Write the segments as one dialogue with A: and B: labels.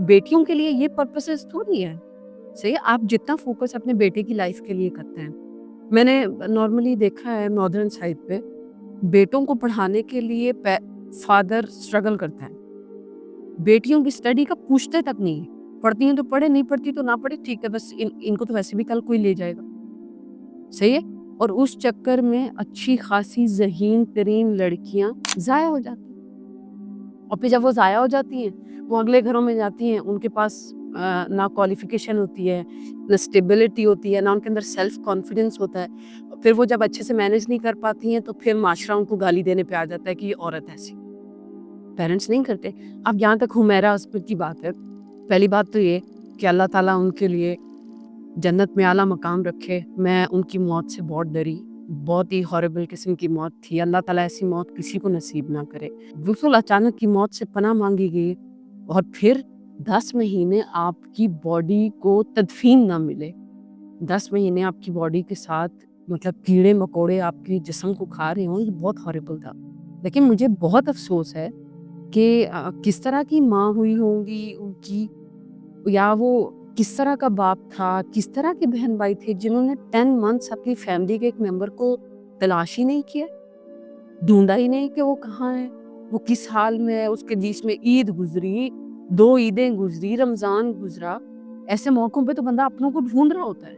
A: بیٹیوں کے لیے یہ پرپسز تھوڑی ہے. صحیح ہے, آپ جتنا فوکس اپنے بیٹے کی لائف کے لیے کرتے ہیں. میں نے نارملی دیکھا ہے ناردرن سائڈ پہ بیٹوں کو پڑھانے کے لیے فادر اسٹرگل کرتا ہے, بیٹیوں کی اسٹڈی کا پوچھتے تک نہیں. پڑھتی ہیں تو پڑھے, نہیں پڑھتی تو نہ پڑھے, ٹھیک ہے, بس ان کو تو ویسے بھی کل کوئی لے جائے گا. صحیح ہے. اور اس چکر میں اچھی خاصی ذہین ترین لڑکیاں ضائع ہو جاتی ہیں. اور پھر جب وہ ضائع ہو جاتی ہیں وہ اگلے گھروں میں جاتی ہیں, ان کے پاس نہ کوالیفیکیشن ہوتی ہے, نہ اسٹیبلٹی ہوتی ہے, نہ ان کے اندر سیلف کانفیڈنس ہوتا ہے. پھر وہ جب اچھے سے مینیج نہیں کر پاتی ہیں تو پھر معاشرہ ان کو گالی دینے پہ آ جاتا ہے کہ یہ عورت ایسی. پیرنٹس نہیں کرتے. اب جہاں تک حمیرہ عصمت کی بات ہے, پہلی بات تو یہ کہ اللہ تعالیٰ ان کے لیے جنت میں اعلیٰ مقام رکھے. میں ان کی موت سے بہت ڈری, بہت ہی ہاربل قسم کی موت تھی. اللہ تعالیٰ ایسی موت کسی کو نصیب نہ کرے. بالکل اچانک کی موت سے پناہ مانگی گئی, اور پھر 10 مہینے آپ کی باڈی کو تدفین نہ ملے. 10 مہینے آپ کی باڈی کے ساتھ مطلب کیڑے مکوڑے آپ کی جسم کو کھا رہے ہوں, یہ بہت ہاربل تھا. لیکن مجھے بہت افسوس ہے کہ کس طرح کی ماں ہوئی ہوں گی ان کی, یا وہ کس طرح کا باپ تھا, کس طرح کے بہن بھائی تھے جنہوں نے 10 منتھس اپنی فیملی کے ایک ممبر کو تلاش ہی نہیں کیا, ڈھونڈا ہی نہیں کہ وہ کہاں ہے, وہ کس حال میں ہے. اس کے بیچ میں عید گزری, 2 عیدیں گزری, رمضان گزرا. ایسے موقعوں پہ تو بندہ اپنوں کو ڈھونڈ رہا ہوتا ہے.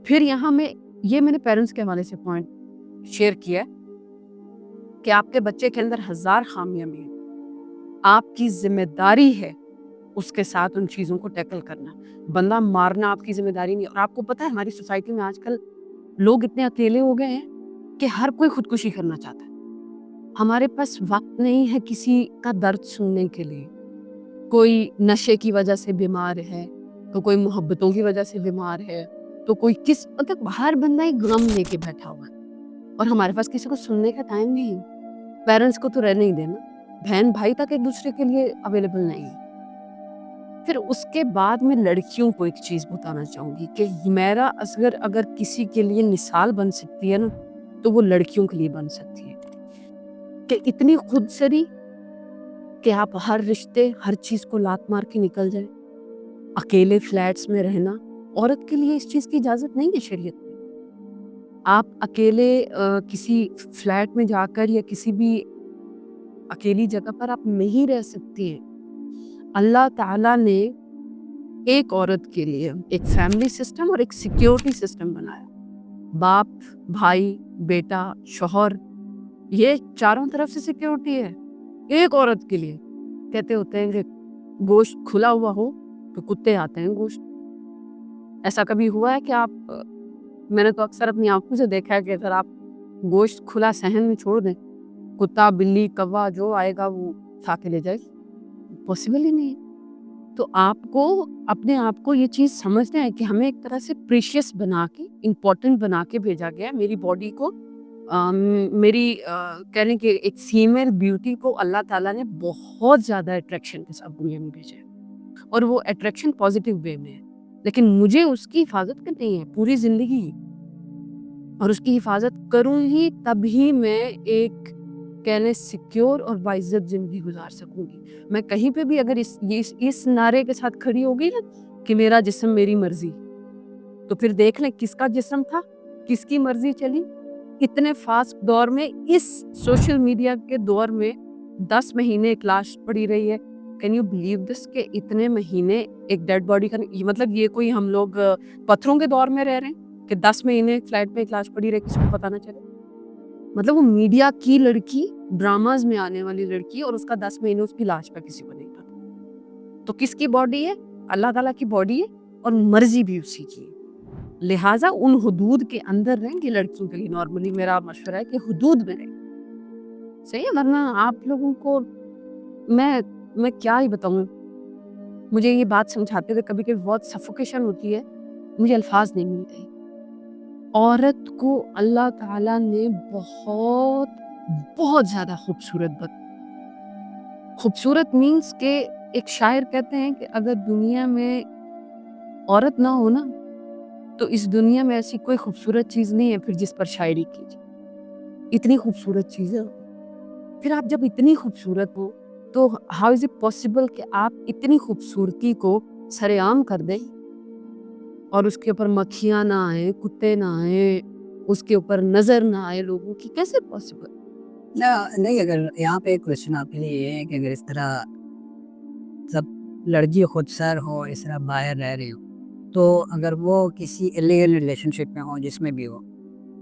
A: پھر یہاں میں نے پیرنٹس کے حوالے سے پوائنٹ شیئر کیا کہ آپ کے بچے کے اندر 1000 خامیاں بھی ہیں, آپ کی ذمہ داری ہے اس کے ساتھ ان چیزوں کو ٹیکل کرنا. بندہ مارنا آپ کی ذمہ داری نہیں. اور آپ کو پتہ ہے ہماری سوسائٹی میں آج کل لوگ اتنے اکیلے ہو گئے ہیں کہ ہر کوئی خودکشی کرنا چاہتا ہے. ہمارے پاس وقت نہیں ہے کسی کا درد سننے کے لیے. کوئی نشے کی وجہ سے بیمار ہے, تو کوئی محبتوں کی وجہ سے بیمار ہے, تو کوئی مطلب ہر بندہ ایک غم لے کے بیٹھا ہوا ہے, اور ہمارے پاس کسی کو سننے کا ٹائم نہیں ہے. پیرنٹس کو تو رہنے ہی دینا, بہن بھائی تک ایک دوسرے کے لیے اویلیبل نہیں ہے. پھر اس کے بعد میں لڑکیوں کو ایک چیز بتانا چاہوں گی کہ حمیرہ اصغر اگر کسی کے لیے مثال بن سکتی ہے نا, تو وہ لڑکیوں کے لیے بن سکتی ہے. کہ اتنی خود سری کہ آپ ہر رشتے ہر چیز کو لات مار کے نکل جائیں. اکیلے فلیٹس میں رہنا, عورت کے لیے اس چیز کی اجازت نہیں ہے شریعت میں. آپ اکیلے کسی فلیٹ میں جا کر یا کسی بھی اکیلی جگہ پر آپ نہیں رہ سکتی ہیں. اللہ تعالیٰ نے ایک عورت کے لیے ایک فیملی سسٹم اور ایک سیکیورٹی سسٹم بنایا. باپ, بھائی, بیٹا, شوہر, یہ چاروں طرف سے سیکیورٹی ہے ایک عورت کے لیے. کہتے ہوتے ہیں کہ گوشت کھلا ہوا ہو تو کتے آتے ہیں گوشت. ایسا کبھی ہوا ہے کہ آپ, میں نے تو اکثر اپنی آنکھوں سے دیکھا ہے کہ اگر آپ گوشت کھلا صحن میں چھوڑ دیں, کتا, بلی, کوا جو آئے گا وہ کھا کے لے جائے. پاسبل ہی نہیں. تو آپ کو اپنے آپ کو یہ چیز سمجھنا ہے کہ ہمیں ایک طرح سے پریشیس بنا کے, امپورٹنٹ بنا کے بھیجا گیا ہے. میری باڈی کو, میری کہنے کہ ایک فیمیل بیوٹی کو اللہ تعالیٰ نے بہت زیادہ اٹریکشن کے ساتھ دنیا میں بھیجا ہے, اور وہ اٹریکشن پازیٹیو وے میں ہے. لیکن مجھے اس کی حفاظت کرنی ہے پوری زندگی, اور اس کی حفاظت کروں ہی تب ہی میں ایک کہنے سیکیور اور باعزت زندگی گزار سکوں گی. میں کہیں پہ بھی اگر اس نعرے کے ساتھ کھڑی ہو گئی نا کہ میرا جسم میری مرضی, تو پھر دیکھ لیں کس کا جسم تھا, کس کی مرضی چلی. اتنے فاسٹ دور میں, اس سوشل میڈیا کے دور میں 10 مہینے ایک لاش پڑی رہی ہے. کین یو بلیو دس کہ اتنے مہینے ایک ڈیڈ باڈی کا, مطلب یہ کوئی ہم لوگ پتھروں کے دور میں رہ رہے ہیں کہ 10 مہینے فلیٹ میں ایک لاش پڑی رہے, کسی کو پتہ نہ چلے. مطلب وہ میڈیا کی لڑکی, ڈراماز میں آنے والی لڑکی, اور اس کا 10 مہینے اس کی لاش کا کسی کو نہیں پتا. تو کس کی باڈی ہے؟ اللہ تعالیٰ کی باڈی ہے, اور مرضی بھی اسی کی ہے. لہٰذا ان حدود کے اندر رہیں گے لڑکیوں کے لیے. نارملی میرا مشورہ ہے کہ حدود میں رہیں. صحیح ہے, ورنہ آپ لوگوں کو میں کیا ہی بتاؤں. مجھے یہ بات سمجھاتے ہوئے کبھی کبھی بہت سفوکیشن ہوتی ہے, مجھے الفاظ نہیں ملتے. عورت کو اللہ تعالیٰ نے بہت بہت زیادہ خوبصورت مینس کہ ایک شاعر کہتے ہیں کہ اگر دنیا میں عورت نہ ہو نا, تو اس دنیا میں ایسی کوئی خوبصورت چیز نہیں ہے پھر جس پر شاعری کیجیے. اتنی خوبصورت چیز ہے. پھر آپ جب اتنی خوبصورت ہو تو ہاؤ از اٹ پاسبل کہ آپ اتنی خوبصورتی کو سر عام کر دیں اور اس کے اوپر مکھیاں نہ آئیں، کتے نہ آئیں، اس کے اوپر نظر نہ آئے لوگوں کی، کیسے پاسبل؟
B: نہیں، اگر یہاں پہ ایک کوشچن آپ کے لیے یہ ہے کہ اگر اس طرح سب لڑکی خود سر ہو، اس طرح باہر رہ رہی ہو، تو اگر وہ کسی الیگل ریلیشن شپ میں ہو، جس میں بھی ہو،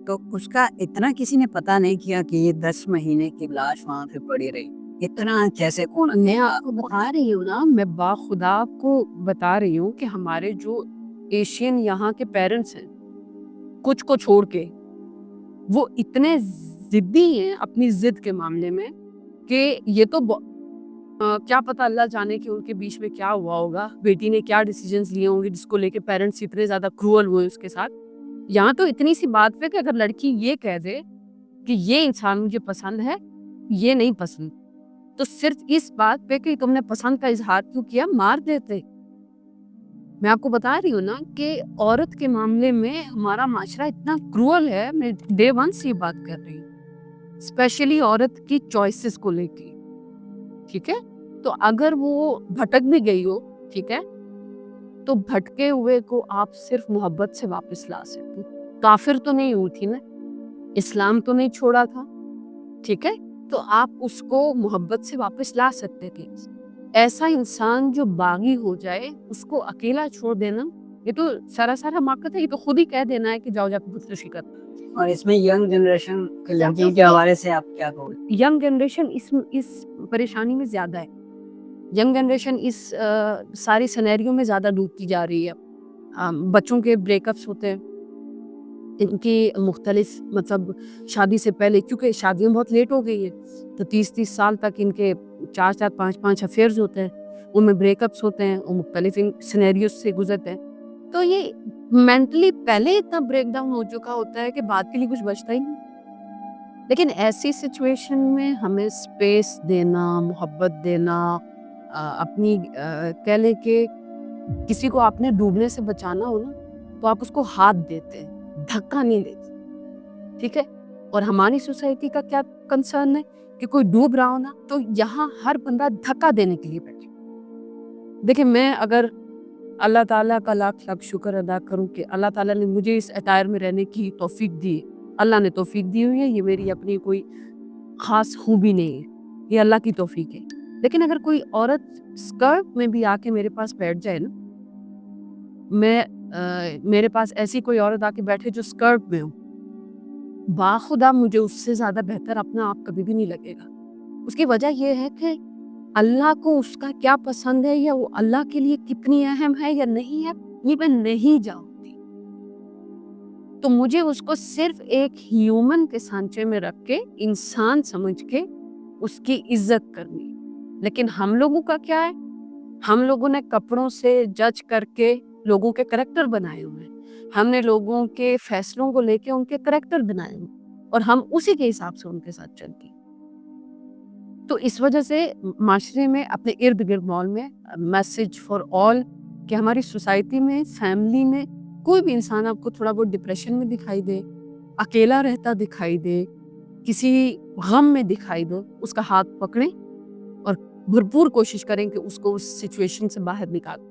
B: تو اس کا اتنا کسی نے پتہ نہیں کیا کہ یہ 10 مہینے کی لاش وہاں پہ پڑی رہی، اتنا کیسے کون
A: میں آپ کو بتا رہی ہوں نا، میں باخدا آپ کو بتا رہی ہوں کہ ہمارے جو ایشین یہاں کے پیرنٹس ہیں، کچھ کو چھوڑ کے، وہ اتنے ضدی ہیں اپنی ضد کے معاملے میں کہ یہ تو کیا پتہ اللہ جانے کہ ان کے بیچ میں کیا ہوا ہوگا، بیٹی نے کیا ڈیسیجنز لیے ہوں گے جس کو لے کے پیرنٹس اتنے زیادہ کروئل ہوئے اس کے ساتھ. یہاں تو اتنی سی بات پہ کہ اگر لڑکی یہ کہہ دے کہ یہ انسان مجھے پسند ہے، یہ نہیں پسند، تو صرف اس بات پہ کہ تم نے پسند کا اظہار کیوں کیا، مار دیتے. میں آپ کو بتا رہی ہوں نا کہ عورت کے معاملے میں ہمارا معاشرہ اتنا کروئل ہے. میں ڈے ون سے یہ بات کر رہی ہوں، اسپیشلی عورت کی چوائسز کو لے کے. ٹھیک ہے، تو اگر وہ بھٹک بھی گئی ہو، ٹھیک ہے، تو بھٹکے ہوئے کو آپ صرف محبت سے واپس لا سکتے. کافر تو نہیں ہوئی تھی نا، اسلام تو نہیں چھوڑا تھا، ٹھیک ہے، تو آپ اس کو محبت سے واپس لا سکتے تھے. ایسا انسان جو باغی ہو جائے اس کو اکیلا چھوڑ دینا، یہ تو سراسر حماقت ہے. یہ تو خود ہی کہہ دینا ہے کہ جاؤ جا کے خودکشی کر.
B: اور اس میں ینگ جنریشن کے لڑکیوں کے حوالے سے آپ کیا کہو؟
A: ینگ جنریشن اس پریشانی میں زیادہ ہے. ینگ جنریشن اس ساری سینیریو میں زیادہ ڈوبتی جا رہی ہے. بچوں کے بریک اپس ہوتے ہیں، ان کی مختلف مطلب شادی سے پہلے، کیونکہ شادیاں بہت لیٹ ہو گئی ہیں، تو 30 سال تک ان کے 4 5 افیئرز ہوتے ہیں، ان میں بریک اپس ہوتے ہیں، وہ مختلف سینیریوز سے گزرتے ہیں. تو یہ مینٹلی پہلے اتنا بریک ڈاؤن ہو چکا ہوتا ہے کہ بعد کے لیے کچھ بچتا ہی نہیں. لیکن ایسی سچویشن میں ہمیں اسپیس دینا، محبت دینا، اپنی کہہ لے کہ کسی کو آپ نے ڈوبنے سے بچانا ہو نا، تو آپ اس کو ہاتھ دیتے، دھکا نہیں دیتے. ٹھیک ہے، اور ہماری سوسائٹی کا کیا کنسرن ہے کہ کوئی ڈوب رہا ہو نا، تو یہاں ہر بندہ دھکا دینے کے لیے بیٹھے. دیکھیں، میں اگر اللہ تعالیٰ کا لاکھ لاکھ شکر ادا کروں کہ اللہ تعالیٰ نے مجھے اس اٹائر میں رہنے کی توفیق دی. اللہ نے توفیق دی ہوئی ہے، یہ میری اپنی کوئی خاص خوبی نہیں ہے، یہ اللہ کی توفیق ہے. لیکن اگر کوئی عورت اسکرٹ میں بھی آ کے میرے پاس بیٹھ جائے نا، میرے پاس ایسی کوئی عورت آ کے بیٹھے جو اسکرٹ میں ہو، باخدا مجھے اس سے زیادہ بہتر اپنا آپ کبھی بھی نہیں لگے گا. اس کی وجہ یہ ہے کہ اللہ کو اس کا کیا پسند ہے، یا وہ اللہ کے لیے کتنی اہم ہے یا نہیں ہے، یہ میں نہیں جانتی. تو مجھے اس کو صرف ایک ہیومن کے سانچے میں رکھ کے، انسان سمجھ کے اس کی عزت کرنی. لیکن ہم لوگوں کا کیا ہے، ہم لوگوں نے کپڑوں سے جج کر کے لوگوں کے کریکٹر بنائے ہوئے ہیں. ہم نے لوگوں کے فیصلوں کو لے کے ان کے کریکٹر بنائے ہوئے، اور ہم اسی کے حساب سے ان کے ساتھ چلتے ہیں. تو اس وجہ سے معاشرے میں، اپنے ارد گرد ماحول میں، میسج فار آل کہ ہماری سوسائٹی میں، فیملی میں کوئی بھی انسان آپ کو تھوڑا بہت ڈپریشن میں دکھائی دے، اکیلا رہتا دکھائی دے، کسی غم میں دکھائی دو، اس کا ہاتھ پکڑیں اور بھرپور کوشش کریں کہ اس کو اس سچویشن سے باہر نکالیں.